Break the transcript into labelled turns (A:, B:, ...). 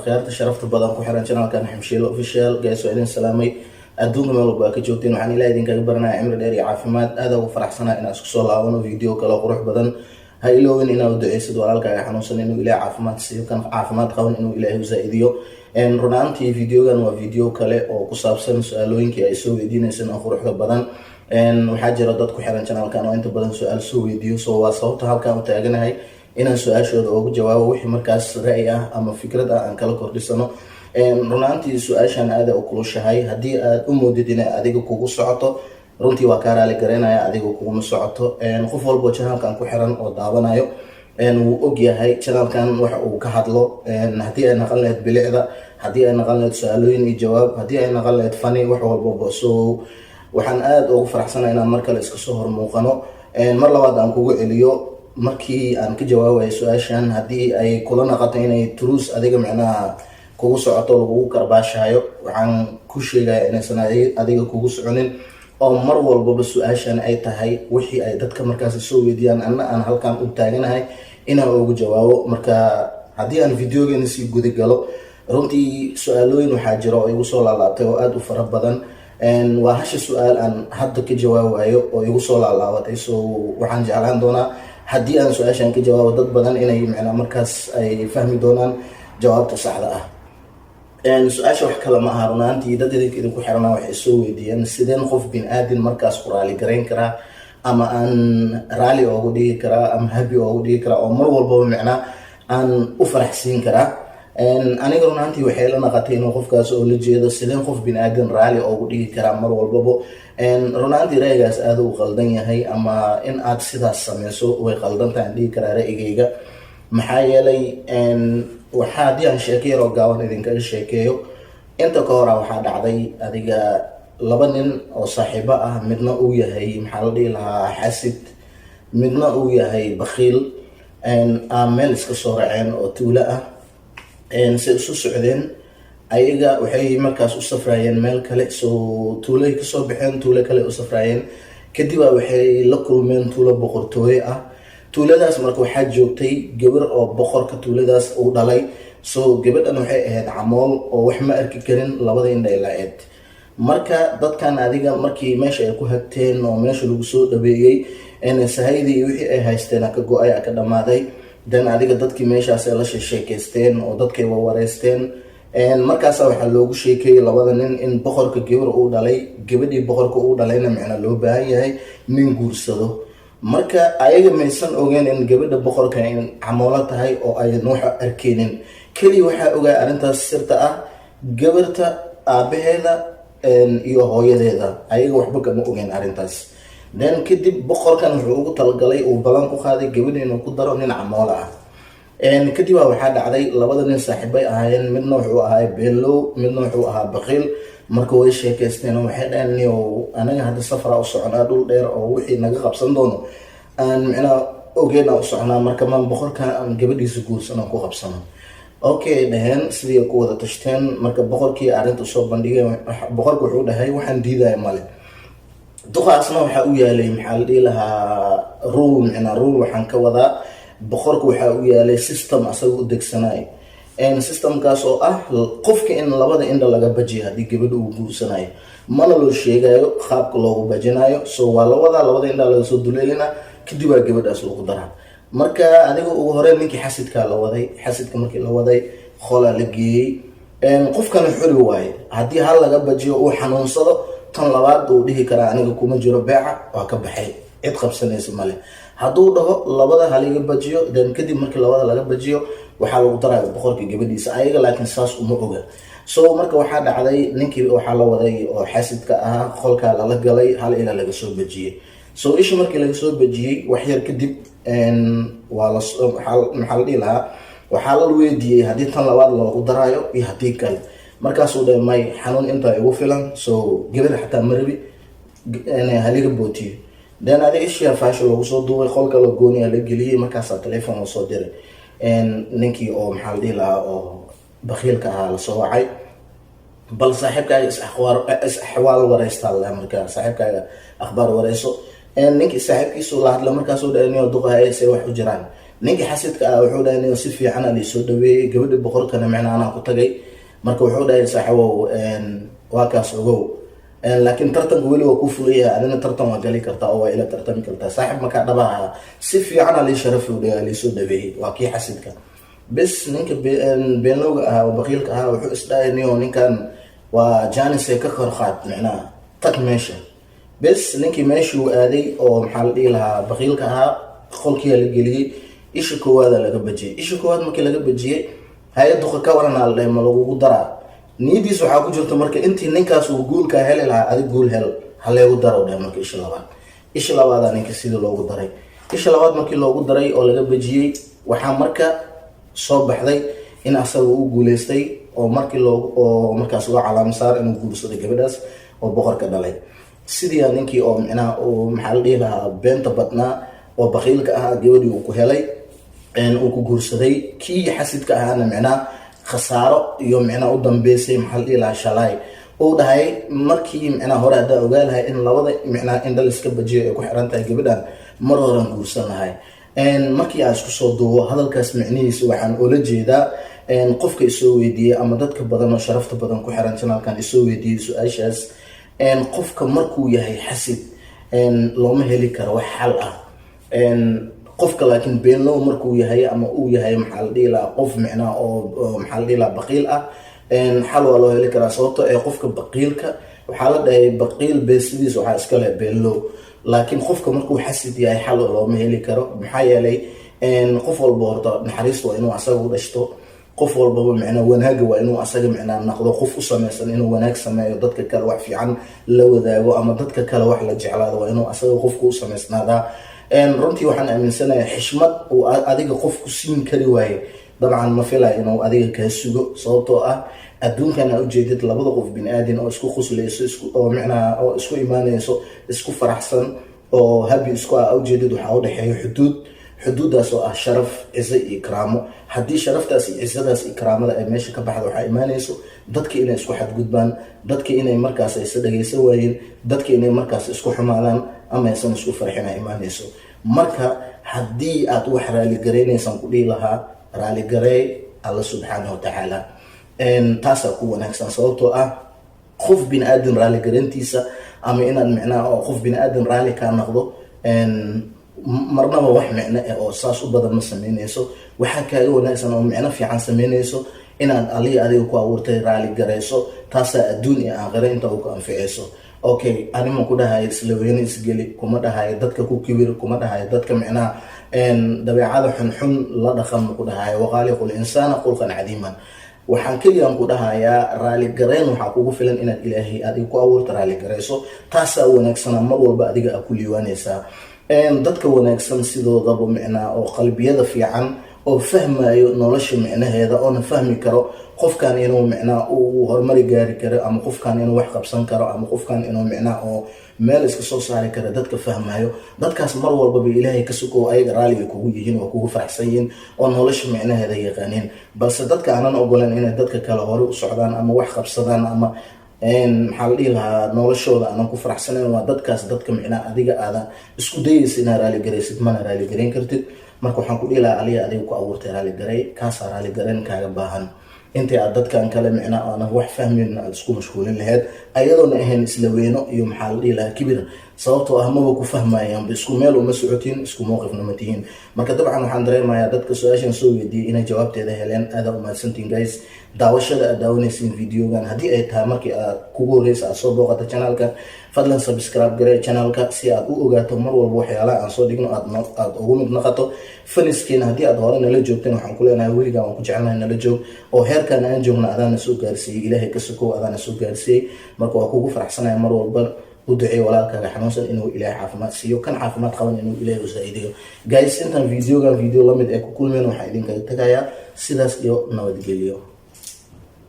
A: akhyaarta sharafta badan ku xiran channelkan Xamshiil official guys oo idin salaamay adduunka meel walba ka joogteen waxaan ilaahay idinkaga baranayaa cimri dheer iyo caafimaad aad ugu faraxsanahay inaan isku soo laabano video kale qurux badan ha iloowin inaad duceysid walaalkaaga xanuunsan inuu ilaahay caafimaad siiyo kan caafimaad qaban inuu ilaahay u zaa'idiyo runaantii videogan waa video kale oo ku saabsan su'aalooyinkii ay soo weydiinayseen oo quruxda badan waxaa jira dad ku xiran channelkan oo inta badan su'aal soo weydiiyo soo waa sababta halkaan u taaganahay inaan su-aashooda ugu jawaabo wixii markaas ra'yi ah ama fikrad ah aan kala kordhisano runaantii su-aashan aada u kulushahay haddii aad u moodid inay adiga kugu socoto runtii waa kaa raali garaynaya adiga kuguma socoto qof walbo channelkan ku xiran oo daawanayo wuu og yahay channelkan waxa uu ka hadlo haddii ay naqan lahayd bilicda haddii ay naqan lahayd su-aalooyin iyo jawaab haddii ay naqan lahayd fani wax walbaba so waxaan aada ugu faraxsanahay inaan mar kale iska soo hormuuqano mar labaad aan kugu celiyo markii aan ka jawaabayo su-aashan haddii ay kula naqato inay truus adiga micnaha kugu socoto lagugu karbaashayo waxaan ku sheegaya inaysan adiga kugu soconin oo mar walbaba su-aashan ay tahay wixii ay dadka markaas soo weydiiyaan anna aan halkan u taaganahay inaan ugu jawaabo marka haddii aan videogeena sii guda galo runtii su-aalooyin waxaa jira oo igu soo laalaabtay oo aada u fara badan waa hasha su-aal aan hadda ka jawaabayo oo igu soo laalaabatay so waxaan jeclaan doonaa haddii aan su-aashan ka jawaabo dad badan inay micnaa markaas ay fahmi doonaan jawaabta saxda ah su-aasha wax kale ma aha runaantii dad idinku xirana waxay soo weydiiyeen sideen qof bin aadin markaas ku raali garayn karaa ama aan raali oogu dhigi karaa ama habi oogu dhigi karaa oo mar walbaba micnaa aan u faraxsiin karaa aniga runaantii waxay la naqatay inuu qofkaas oo la jeedo sideen qof bin aadin raali oogu dhigi karaa mar walbaba runaantii ra'yigaas aada u qaldan yahay ama in aad sidaas sameyso way qaldantahan dhigi karaa ra'yigayga maxaa yeelay waxaa haddii aan sheeko yar oo gaaban idinkaga sheekeeyo inta ka hora waxaa dhacday adiga laba nin oo saaxiibo ah midna uu yahay maxaa la dhihi lahaa xasid midna uu yahay bakhiil meel iska soo raceen oo tuulo ah si isu socdeen ayaga waxay markaas u safraayeen meel kale soo tuulay kasoo baxeen tuulo kale u safraayeen kadib waxay la kulmeen tuulo boqortooye ah tuuladaas marka waxaa joogtay gabar oo boqorka tuuladaas uu dhalay so gabadhan waxay ahayd camool oo wax ma arki karin labada indhay la-eed marka dadkan adiga markii meesha ay ku hagteen oo meesha lagu soo dhabeeyey sahaydii iyo wixii ay haysteen ka go-ay ka dhammaaday dan adiga dadkii meeshaas la sheekeysteen oo dadkay wareysteen markaasa waxaa loogu sheekeeyey labada nin in boqorka gabar uu dhalay gabadhii boqorka uu dhalayna micna loo baahan yahay nin guursado marka ayaga maysan ogeen in gabadha boqorka in camoolo tahay oo ayan waxa arkeenin keliya waxaa ogaa arrintaas sirta ah gabarta aabaheeda iyo hooyadeeda ayaga waxba kama ogeen arrintaas then kadib boqorkan wuxuu ugu talagalay uu ballan ku qaaday gabadha inuu ku daro nin camoolo ah kadib waxaa dhacday labada nin saaxiibay ahaayeen midna wuxuu ahaa beelow midna wuxuu ahaa bakhiil marka way sheekeysteen oo waxay dhaheen niyow anaga hadda safara u soconaa dhul dheer oo wixii naga qabsan doono aan micnaa ogeena u soconaa marka maan boqorkan aan gabadhiisa guursan ku qabsano okay dhaheen sidii ku wada tashteen marka boqorkii arrinta soo bandhigay boqorku wuxuu dhahay waxaan diidaya male duqaasna waxaa u yaalay maxaa la dhihi lahaa rule waxaan ka wadaa boqorku waxaa u yaalay system asaga u degsanayo systemkaas oo ah qofka in labada indha laga bajiyo haddii gabadha uu guursanayo mana loo sheegayo qaabka loogu bajinayo so waa labada indha laga soo duleelina kadib waa gabadhaas lagu daraa marka adiga ugu horey ninkii xasidka markii la waday qolaa la geeyey qofkana xuri waaye haddii hal laga bajiyo uu xanuunsado tan labaad uu dhihi karaa aniga kuma jiro beeca waa ka baxay cid qabsanaysa male hadduu dhaho labada haliga bajiyo then kadib markii labada laga bajiyo waxaa lagu daraya boqorka gabadhiisa ayaga laakiin saas uma oga so marka waxaa dhacday ninkii waxaa la waday oo xasidka ahaa qolkaa lala galay hal ilaa laga soo bajiyey so ishi markii laga soo bajiyey waxyar kadib maxaa la dhihi lahaa waxaa la weydiiyey haddii tan labaad loogu daraayo iyo haddii kale markaasuu dhahay may xanuun intaa igu filan so gabar xataa marabi haliga bootiyo then adiga ishia faasho loogu soo duubay qolka la gooniya la geliyey markaasaa telefoon loo soo diray ninkii oo maxaa la dhihi lahaa oo bakhiilka ahaa lasoo wacay bal saaxiibkaaga is-axwaal wareystaa la markaa saaxiibkaaga akhbaar wareyso ninkii saaxiibkiisu la hadla markaasuu dhahay niyo duqahayse wax u jiraan ninkii xasidka ah wuxuu dhahay nin si fiican aan soo dhaweeyay gabadha boqorkana macna ana ku tagay marka wuxuu dhahay saaxiibow waa kaas ogow laakiin tartanka weli waa ku fuliyaa adina tartan waa gali kartaa oo waa ila tartami kartaa saaxiib marka dhabaha si fiican aan sharaf u dhahay soo dhaweeyay waa kii xasidka bes ninka beenlowga ah oo baqiilka ah wuxuu isdhahay ninkan waa jaanis ka qarqaad macna tag meesha bes ninkii meeshuu aaday oo maxaa la dhihi lahaa baqiilka ahaa qolkii la geliyay isha koowaad laga bajiyay isha koowaad markii laga bajiyay hay'addu ka waranaa la dhahay ma lagu daraa niidiis waxaa ku jirta marka intii ninkaas uu guulka heli lahaa adig guul hel haleegu daro dhahay marka isha labaad ninka sidii loogu daray isha labaad markii loogu daray oo laga bajiyay waxaa marka soo baxday in asaga uu guuleystay oo markaas loo calaam saar inuu guursaday gabadhaas oo boqorka dhalay sidii ninkii oo macnaha oo maxaa la dhihi lahaa beenta badnaa oo baqiilka ah gabadhii uu ku helay uu ku guursaday kii xasidka ahaana macnaha khasaaro iyo macnaha u dambeysay maxaa la dhihi lahaa shalay uu dhahay markii macnaha hore haddaa ogaa lahay in labada macnaha indhal iska bajiyo ay ku xiran tahay gabadhan mar horan guursan lahay markii aan isku soo duubo hadalkaas macnihiisa waxaan oola jeedaa qofka isoo weydiiyey ama dadka badan oo sharafta badan ku xiran channelkan isoo weydiiyey su-aashaas qofka markuu yahay xasid looma heli karo wax xal ah qofka laakiin beenlow markuu yahay ama uu yahay maxaa la dhihi lahaa qof macnaha oo maxaa la dhihi lahaa baqiil ah xal waa loo heli karaa sababto qofka baqiilka waxaa la dhahay baqiil beesidiis waxaa iska leh beenlow laakiin qofka markuu xasid yahay xal looma heli karo maxaa yeelay qof walba horta naxariista waa inuu asaga u dhashto qof walbaba macnaa wanaaga waa inuu asaga macnaa naqdo qof u samaysan inuu wanaag sameeyo dadka kale wax fiican la wadaago ama dadka kale wax la jeclaado waa inuu asaga qofku u samaysnaadaa runtii waxaan aaminsanayaa xishmad uu adiga qofku siin kari waaye dabcan ma filaa inuu adiga kaa sugo sababtoo ah adduunkan aa ujeedid labada qof bini-aadin oo isku khuslayso oo macnaha oo isku imaanayso isku faraxsan oo habi isku ujeedid waxaa u dhexeeya xuduudaas oo ah sharaf ciise iyo ikraamo haddii sharaftaas iyo ciisadaas ikraamada ay meesha ka baxda waxaa imaanayso dadka inay isku xadgudbaan dadka inay markaas aysa dhagaysan waayeen dadka inay markaas isku xumaadaan ama aysan isku farxina imaanayso marka haddii aad wax raaligaraynaysaan ku dhihi lahaa raaligareey alla subxaanahu watacaala taasaa ku wanaagsan sababtoo ah qof bini-aadan raaligarayntiisa ama inaad macnaha oo qof bini-aadan raali kaa noqdo marnaba wax micno oo saas u badan ma sameynayso waxaa kaaga wanaagsan oo micno fiican sameynayso inaad adiga ku abuurtay raali garayso taasaa adduun iyo aakhira inta uu ka anficayso okay anima ku dhahayo isla weyne isgeli kuma dhahayo dadka ku kibir kuma dhahayo dadka micnaha dabeecada xunxun la dhaqan ku dhahayo waqaaliqul insaana khulqan cadiiman waxaan keliyan ku dhahayaa raali garayn waxaa kugu filan inaad ilaahay adiga ku abuurta raali garayso taasaa wanaagsana mar walba adiga a ku liiwaanaysaa dadka wanaagsan sidoodaba micnaa oo qalbiyada fiican oo fahmayo nolosha micnaheeda oona fahmi karo qofkan inuu micnaa uu horumari gaari karo ama qofkan inuu wax qabsan karo ama qofkan inuu micnaa oo meel iska soo saari karo dadka fahmayo dadkaas mar walbaba ilaahay ka sugo ayaga raaliga kugu yihiin oo kugu faraxsan yihiin oo nolosha micnaheeda yaqaaniin balse dadka aanan ogolan inay dadka kale hore u socdaan ama wax qabsadaan ama maxaa la dhihi lahaa noloshooda aanan ku faraxsanayn waa dadkaas dadka micnaa adiga aadan isku dayaysa inaad raaligaraysid mana raaligarayn kartid marka waxaan ku dhihi lahaa aliga adiga ku abuurtay raaligaray kaasaa raaligarayn kaaga baahan intii aad dadkan kale micnaa aanan wax fahmin aad isku mashquulin lahayd ayadoona ahayn isla weyno iyo maxaa la dhihi lahaa kibir sababtoo ah maba ku fahmayaanba isku meel uma socotiin isku mowqifna ma tihiin marka dabcan waxaan dareemayaa dadka su-aashan soo weydiiyey inay jawaabteeda heleen aada umahadsantiin guys daawashada aad daawanaysiin videogan haddii ay tahay markii aad kugu horeysa aad soo booqata channelka fadlan subscribe garee channelka si aad u ogaato mar walba waxyaalaha aan soo dhigno aad ugu mid noqoto faniskeena haddii aad hore nala joogteen waxaan ku leenahay weligaa waan ku jecelnahay nala joog oo heerkan aan joogna adaana soo gaarsiiyey ilaahay ka sokow adaana soo gaarsiiyey marka waa kugu faraxsanaya mar walba u duceeyo walaalkaaga xanuunsan inuu ilaahay caafimaad siiyo kan caafimaad qaban inuu ilaahay u saa'ideeyo guys intaan video lamid ee ku kulmeen waxaan idinkaga tagayaa sidaas iyo nabadgelyo